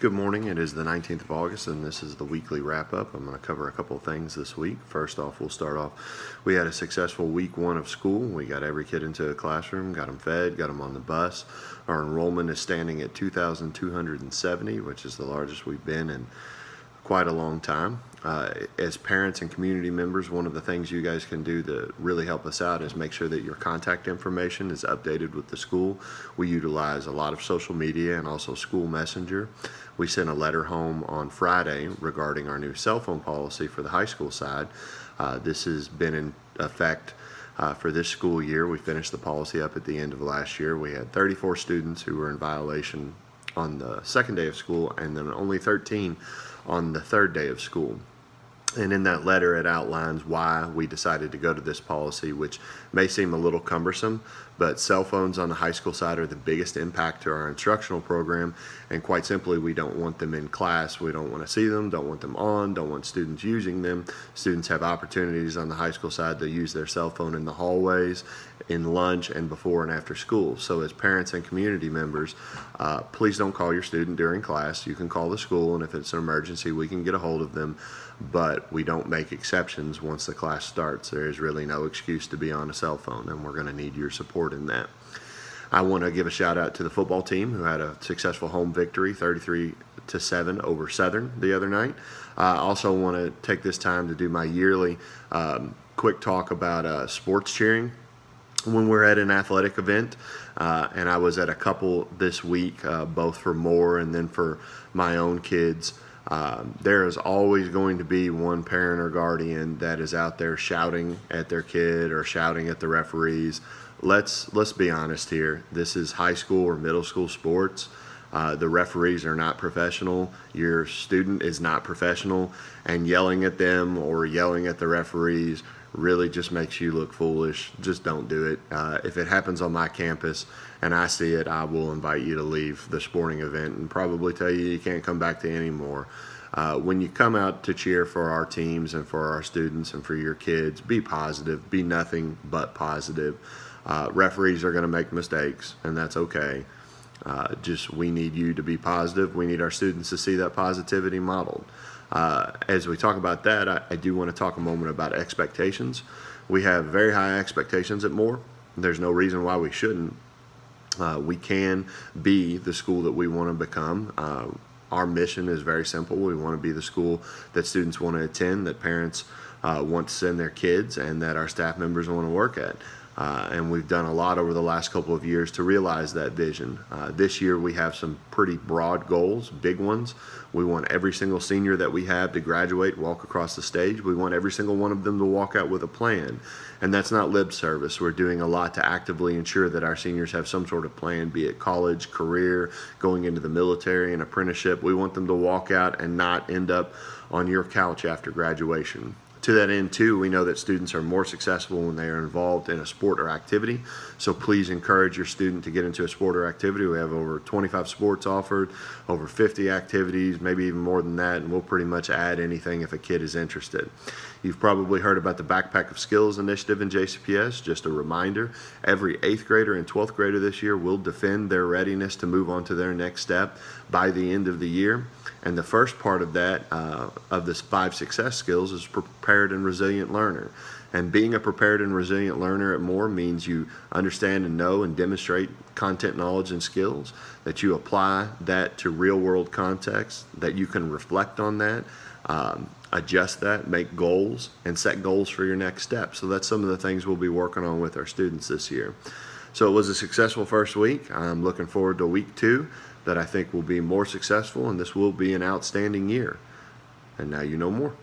Good morning. It is the 19th of August, and this is the weekly wrap-up. I'm going to cover a couple of things this week. First off, we'll start off. We had a successful week one of school. We got every kid into a classroom, got them fed, got them on the bus. Our enrollment is standing at 2,270, which is the largest we've been in quite a long time. As parents and community members, one of the things you guys can do to really help us out is make sure that your contact information is updated with the school. We utilize a lot of social media and also school messenger. We sent a letter home on Friday regarding our new cell phone policy for the high school side. This has been in effect for this school year. We finished the policy up at the end of last year. We had 34 students who were in violation on the second day of school, and then only 13 on the third day of school. And in that letter, it outlines why we decided to go to this policy, which may seem a little cumbersome, but cell phones on the high school side are the biggest impact to our instructional program. And quite simply, we don't want them in class. We don't want to see them, don't want them on, don't want students using them. Students have opportunities on the high school side to use their cell phone in the hallways, in lunch, and before and after school. So as parents and community members, please don't call your student during class. You can call the school, and if it's an emergency, we can get a hold of them. But we don't make exceptions once the class starts. There is really no excuse to be on a cell phone, and we're going to need your support in that. I want to give a shout out to the football team who had a successful home victory, 33-7 over Southern the other night. I also want to take this time to do my yearly quick talk about sports cheering. When we're at an athletic event, and I was at a couple this week, both for Moore and then for my own kids, there is always going to be one parent or guardian that is out there shouting at their kid or shouting at the referees. Let's be honest here. This is high school or middle school sports. The referees are not professional. Your student is not professional, and yelling at them or yelling at the referees really just makes you look foolish. Just don't do it. If it happens on my campus and I see it, I will invite you to leave the sporting event and probably tell you can't come back to any more. When you come out to cheer for our teams and for our students and for your kids, be positive. Be nothing but positive. Referees are going to make mistakes, and that's okay. We need you to be positive. We need our students to see that positivity modeled. As we talk about that, I do want to talk a moment about expectations. We have very high expectations at Moore. There's no reason why we shouldn't. We can be the school that we want to become. Our mission is very simple. We want to be the school that students want to attend, that parents want to send their kids, and that our staff members want to work at. And we've done a lot over the last couple of years to realize that vision. This year we have some pretty broad goals, big ones. We want every single senior that we have to graduate, walk across the stage. We want every single one of them to walk out with a plan. And that's not lip service. We're doing a lot to actively ensure that our seniors have some sort of plan, be it college, career, going into the military, an apprenticeship. We want them to walk out and not end up on your couch after graduation. To that end, too, we know that students are more successful when they are involved in a sport or activity. So please encourage your student to get into a sport or activity. We have over 25 sports offered, over 50 activities, maybe even more than that, and we'll pretty much add anything if a kid is interested. You've probably heard about the Backpack of Skills initiative in JCPS. Just a reminder, every 8th grader and 12th grader this year will defend their readiness to move on to their next step by the end of the year. And the first part of that, of this 5 success skills, is prepared and resilient learner. And being a prepared and resilient learner at Moore means you understand and know and demonstrate content knowledge and skills, that you apply that to real world context, that you can reflect on that, adjust that, make goals, and set goals for your next step. So that's some of the things we'll be working on with our students this year. So it was a successful first week. I'm looking forward to week 2 that I think will be more successful, and this will be an outstanding year. And now you know more.